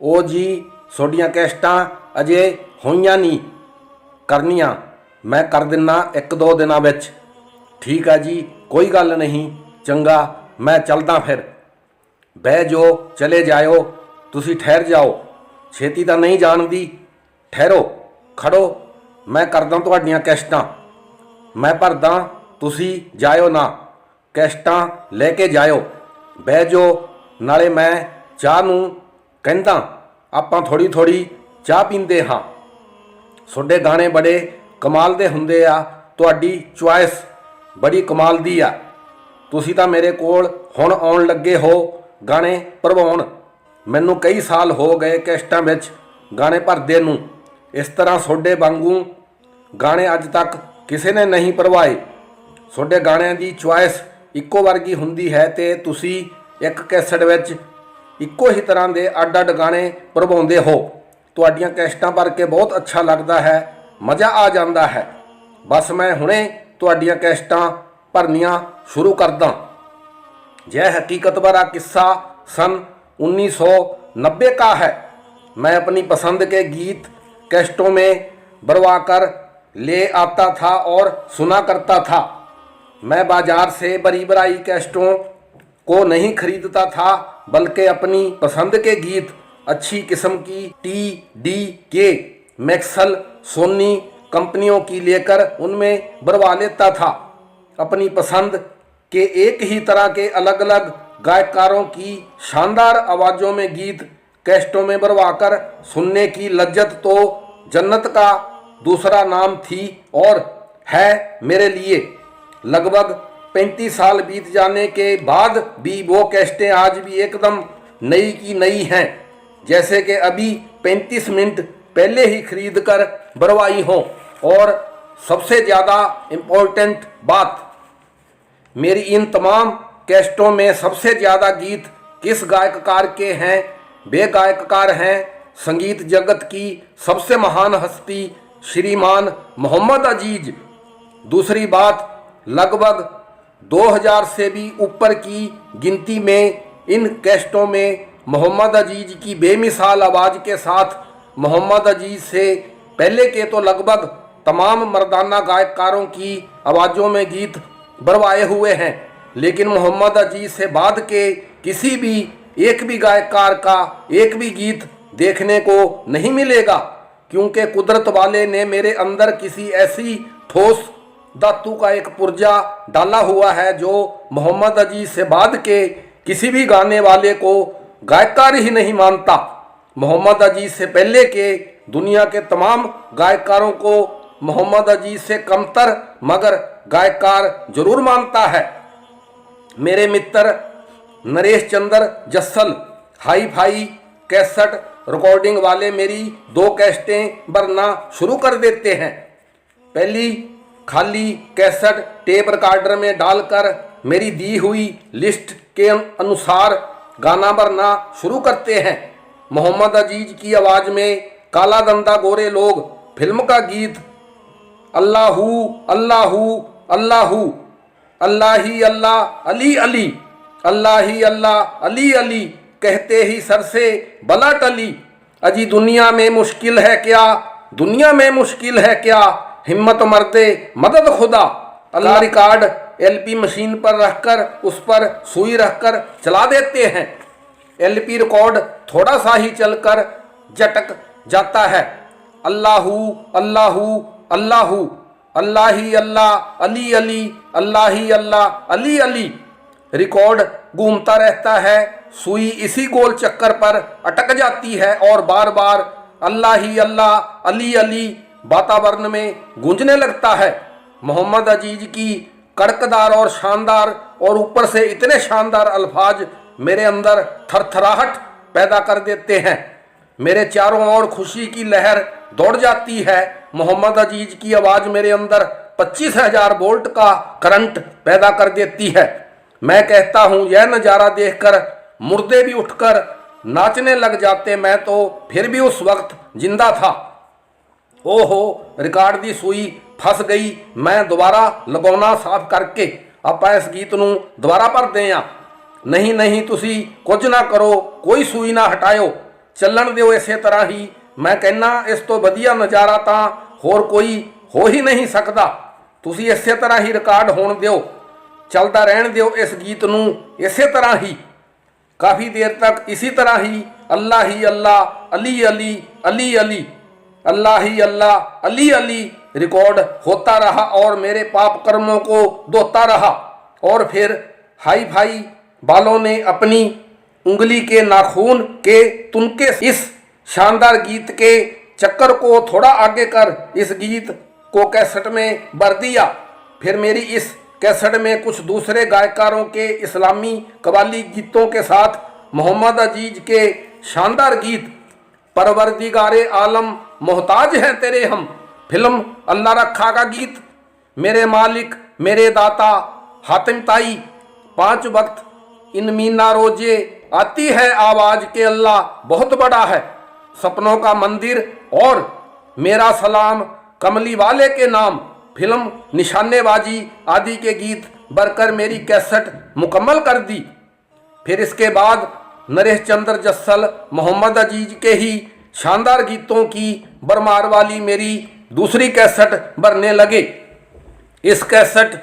ओ जी सोडियां कैस्टां अजे होईयां नहीं करनियां, मैं कर दिना एक दो दिनां विच। ठीक है जी, कोई गल नहीं, चंगा मैं चलदा फिर। बह जो, चले जाओ, तुसी ठहर जाओ, छेती तो नहीं जानदी, ठहरो, खड़ो, मैं करदा तुहाडियां कैस्टां, मैं भरदा, तुसी जाओ ना, कैस्टां लेके जाओ। बह जो, नाले मैं चाह नूं कहंदा आपां थोड़ी थोड़ी चाह पींदे हाँ। सोडे गाने बड़े कमाल दे हुंदे आ, तुहाडी चॉइस बड़ी कमाल दी आ। तुसी तां मेरे कोल हुण आउण लगे हो गाने भरवाउण। मैनूं कई साल हो गए कैस्टां विच गाने भरदे नूं। इस तरह सोडे वांगू गाने अज तक किसी ने नहीं भरवाए। सोडे गाणिਆਂ ਦੀ चॉइस ਇੱਕੋ ਵਰਗੀ ਹੁੰਦੀ ਹੈ ਤੇ ਤੁਸੀਂ ਇੱਕ ਕੈਸਟ ਵਿੱਚ ਇੱਕੋ ਹੀ ਤਰ੍ਹਾਂ ਦੇ ਅੱਡ-ਅੱਡ ਗਾਣੇ ਭਰਵਾਉਂਦੇ ਹੋ। ਤੁਹਾਡੀਆਂ ਕੈਸਟਾਂ ਭਰ ਕੇ ਬਹੁਤ ਅੱਛਾ ਲੱਗਦਾ ਹੈ, ਮਜ਼ਾ ਆ ਜਾਂਦਾ ਹੈ। ਬਸ मैं ਹੁਣੇ ਤੁਹਾਡੀਆਂ ਕੈਸਟਾਂ भरनियां शुरू करदा। यह हकीकत भरा किस्सा सन 1990 का है। मैं अपनी पसंद के गीत कैस्टों में भरवा कर ले आता था और सुना करता था। मैं बाजार से बरी बराई कैस्टों को नहीं खरीदता था, बल्कि अपनी पसंद के गीत अच्छी किस्म की TDK, मैक्सल, सोनी कंपनियों की लेकर उनमें भरवा लेता था। अपनी पसंद के एक ही तरह के अलग अलग गायकारों की शानदार आवाज़ों में गीत कैस्टों में भरवाकर सुनने की लज्जत तो जन्नत का दूसरा नाम थी और है मेरे लिए। लगभग 35 साल बीत जाने के बाद भी वो कैस्टें आज भी एकदम नई की नई हैं, जैसे कि अभी 35 मिनट पहले ही खरीद कर भरवाई हों। और सबसे ज़्यादा इम्पोर्टेंट बात, मेरी इन तमाम कैस्टों में सबसे ज़्यादा गीत किस गायककार के हैं? वे गायककार हैं संगीत जगत की सबसे महान हस्ती श्रीमान मोहम्मद अजीज। दूसरी बात, लगभग 2000 से भी ऊपर की गिनती में इन कैस्टों में मोहम्मद अजीज की बेमिसाल आवाज़ के साथ मोहम्मद अजीज से पहले के तो लगभग तमाम मर्दाना गायकारों की आवाज़ों में गीत भरवाए हुए हैं, लेकिन मोहम्मद अजीज से बाद के किसी भी एक भी गायकार का एक भी गीत देखने को नहीं मिलेगा, क्योंकि कुदरत वाले ने मेरे अंदर किसी ऐसी ठोस धातु का एक पुर्जा डाला हुआ है जो मोहम्मद अजीज से बाद के किसी भी गाने वाले को गायकार ही नहीं मानता। मोहम्मद अजीज से पहले के दुनिया के तमाम गायकारों को मोहम्मद अजीज से कमतर मगर गायकार जरूर मानता है। मेरे मित्र Naresh Chandra Jassal hi fi cassette recording वाले मेरी 2 कैसेटें भरना शुरू कर देते हैं। पहली खाली कैसेट टेप रिकॉर्डर में डालकर मेरी दी हुई लिस्ट के अनुसार गाना भरना शुरू करते हैं। मोहम्मद अजीज की आवाज़ में काला धंधा गोरे लोग फिल्म का गीत अल्लाहू अल्लाहू अल्लाहू अल्लाह ही अल्लाह अली अली अल्लाह ही अल्लाह अली अली कहते ही सर से बला टली। अजी दुनिया में मुश्किल है क्या, दुनिया में मुश्किल है क्या, हिम्मत मर्दे मदद खुदा। अल्लाह रिकॉर्ड LP मशीन पर रखकर उस पर सुई रखकर चला देते हैं। LP रिकॉर्ड थोड़ा सा ही चलकर झटक जाता है। अल्लाहू अल्लाहू अल्लाहू अल्लाह ही अल्लाह अली अली अल्लाह ही अल्लाह अली अली। रिकॉर्ड घूमता रहता है, सुई इसी गोल चक्कर पर अटक जाती है और बार बार अल्लाह ही अल्लाह अली अली वातावरण में गूंजने लगता है। मोहम्मद अजीज की कड़कदार और शानदार और ऊपर से इतने शानदार अल्फाज मेरे अंदर थरथराहट पैदा कर देते हैं। मेरे चारों ओर खुशी की लहर दौड़ जाती है। मोहम्मद अजीज की आवाज़ मेरे अंदर 25,000 वोल्ट का करंट पैदा कर देती है। मैं कहता हूँ यह नज़ारा देखकर मुर्दे भी उठकर नाचने लग जाते। मैं तो फिर भी उस वक्त जिंदा था। ओहो रिकॉर्ड दी सुई फस गई। मैं दोबारा लगाना साफ करके ਆਪਾਂ इस गीत ਨੂੰ दोबारा भर दें। नहीं नहीं तुसी कुछ ना करो, कोई सुई ना हटाओ, ਚੱਲਣ ਦਿਓ ਇਸੇ ਤਰ੍ਹਾਂ ਹੀ। ਮੈਂ ਕਹਿੰਨਾ ਇਸ ਤੋਂ ਵਧੀਆ ਨਜ਼ਾਰਾ ਤਾਂ ਹੋਰ ਕੋਈ ਹੋ ਹੀ ਨਹੀਂ ਸਕਦਾ। ਤੁਸੀਂ ਇਸੇ ਤਰ੍ਹਾਂ ਹੀ ਰਿਕਾਰਡ ਹੋਣ ਦਿਓ, ਚੱਲਦਾ ਰਹਿਣ ਦਿਓ ਇਸ ਗੀਤ ਨੂੰ ਇਸੇ ਤਰ੍ਹਾਂ ही काफ़ी देर तक इसी तरह ही अल्लाह अली अली अली अली अल्लाह ही अल्लाह अली अली रिकॉर्ड होता रहा और मेरे पाप कर्मों को धोता रहा। और फिर हाई फाई वालों ने अपनी उंगली के नाखून के तुनके इस शानदार गीत के चक्कर को थोड़ा आगे कर इस गीत को कैसेट में भर दिया। फिर मेरी इस कैसेट में कुछ दूसरे गायकारों के इस्लामी कवाली गीतों के साथ मोहम्मद अजीज के शानदार गीत परवरदिगारे आलम मोहताज हैं तेरे हम, फिल्म अल्लाह रखा का गीत, मेरे मालिक मेरे दाता हातिम ताई, 5 वक्त इन मीना रोजे आती है आवाज के अल्लाह बहुत बड़ा है, सपनों का मंदिर और मेरा सलाम कमली वाले के नाम, फिल्म निशानेबाजी आदि के गीत भरकर मेरी कैसेट मुकम्मल कर दी। फिर इसके बाद नरेश चंद्र जस्सल मोहम्मद अजीज के ही शानदार गीतों की बरमार वाली मेरी दूसरी कैसेट भरने लगे। इस कैसेट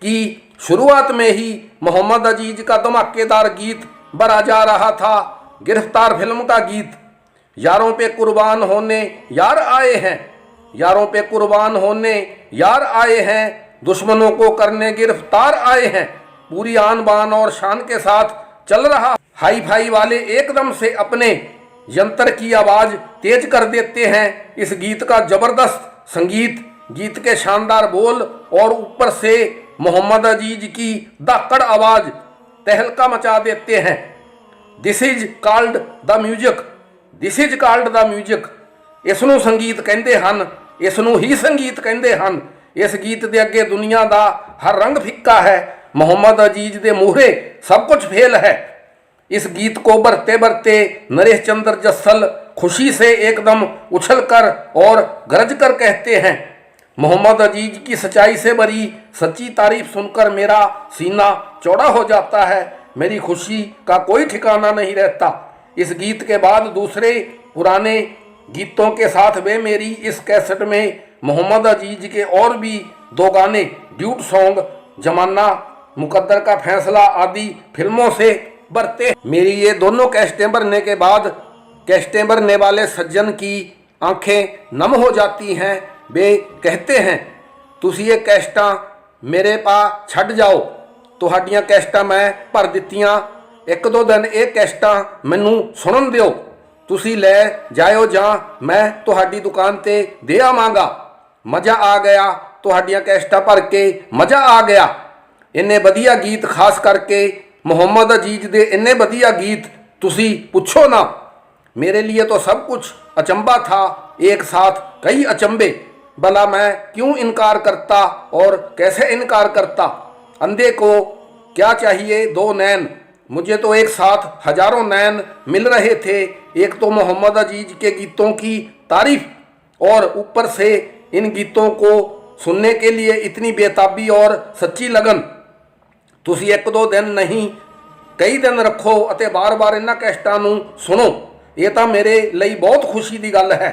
की शुरुआत में ही मोहम्मद अजीज का धमाकेदार गीत भरा जा रहा था। गिरफ्तार फिल्म का गीत, यारों पे कुर्बान होने यार आए हैं, यारों पे कुर्बान होने यार आए हैं, दुश्मनों को करने गिरफ्तार आए हैं, पूरी आन बान और शान के साथ चल रहा। हाई फाई वाले एकदम से अपने यंत्र की आवाज तेज कर देते हैं। इस गीत का जबरदस्त संगीत, गीत के शानदार बोल और ऊपर से मोहम्मद अजीज की धाकड़ आवाज तहलका मचा देते हैं। This is called the music, this is called the music. इसनों संगीत कहते हैं, इसनों ही संगीत कहते हैं। इस गीत के अगे दुनिया का हर रंग फिक्का है, मोहम्मद अजीज के मूहरे सब कुछ फेल है। इस गीत को भरते भरते नरेश चंद्र जस्सल खुशी से एकदम उछलकर और गरज कर कहते हैं, मोहम्मद अजीज की सच्चाई से भरी सच्ची तारीफ सुनकर मेरा सीना चौड़ा हो जाता है, मेरी खुशी का कोई ठिकाना नहीं रहता। इस गीत के बाद दूसरे पुराने गीतों के साथ वे मेरी इस कैसेट में मोहम्मद अजीज के और भी 2 गाने ड्यूट सॉन्ग जमाना, मुकद्दर का फैसला आदि फिल्मों से भरते। मेरी ये दोनों कैसेटें भरने के बाद कैसेटें भरने वाले सज्जन की आंखें नम हो जाती हैं। वे कहते हैं, तुसी ये कैसेटां मेरे पा छड़ जाओ, तुहाडियां कैसेटां मैं भर दित्तियां, 1-2 दिन ये कैसेटां मैनू सुनन दिओ, तुसी ले जाओ जां मैं तुहाडी दुकान ते दे आवांगा। मज़ा आ गया, तुहाडियां कैसेटां भर के मज़ा आ गया। इन्ने वधिया गीत, खास करके मोहम्मद अजीज दे इन्ने वधिया गीत तुसी पुछो ना। मेरे लिए तो सब कुछ अचंबा था, एक साथ कई अचंबे, भला मैं क्यों इनकार करता और कैसे इनकार करता। अंधे को क्या चाहिए 2 नैन, मुझे तो एक साथ हजारों नैन मिल रहे थे। एक तो मोहम्मद अजीज के गीतों की तारीफ और ऊपर से इन गीतों को सुनने के लिए इतनी बेताबी और सच्ची लगन। तुसी 1-2 दिन नहीं कई दिन रखो अते बार-बार इन्हां कैसेटां नूं सुनो, ये तो मेरे लिए बहुत खुशी की गल है।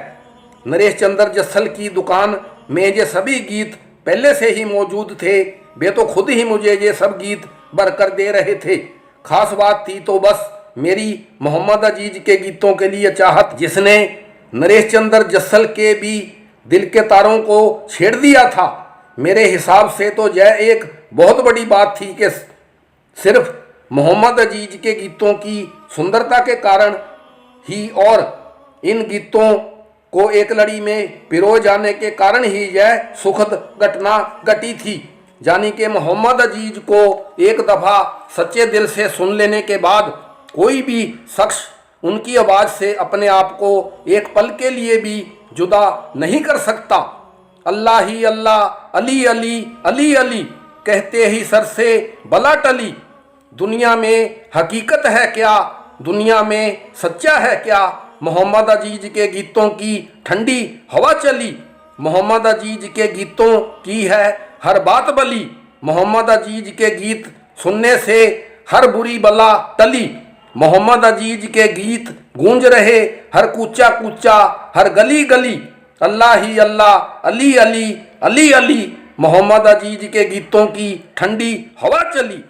नरेश चंद्र जस्सल की दुकान में ये सभी गीत पहले से ही मौजूद थे, वे तो खुद ही मुझे ये सब गीत भरकर दे रहे थे। खास बात थी तो बस मेरी मोहम्मद अजीज के गीतों के लिए चाहत, जिसने नरेश चंद्र जस्सल के भी दिल के तारों को छेड़ दिया था। मेरे हिसाब से तो यह एक बहुत बड़ी बात थी कि सिर्फ मोहम्मद अजीज के गीतों की सुंदरता के कारण ही और इन गीतों को एक लड़ी में पिरो जाने के कारण ही यह सुखद घटना घटी थी। यानी कि मोहम्मद अजीज को एक दफ़ा सच्चे दिल से सुन लेने के बाद कोई भी शख्स उनकी आवाज़ से अपने आप को एक पल के लिए भी जुदा नहीं कर सकता। अल्लाह ही अल्लाह, अली अली अली अली कहते ही सर से बला टली। दुनिया में हकीकत है क्या, दुनिया में सच्चा है क्या, मोहम्मद अजीज के गीतों की ठंडी हवा चली। मोहम्मद अजीज के गीतों की है हर बात बली, मोहम्मद अजीज के गीत सुनने से हर बुरी बला टली। मोहम्मद अजीज के गीत गूंज रहे हर कूचा कूचा, हर गली गली, अल्लाह ही अल्लाह, अली अली, अली अली। मोहम्मद अजीज के गीतों की ठंडी हवा चली।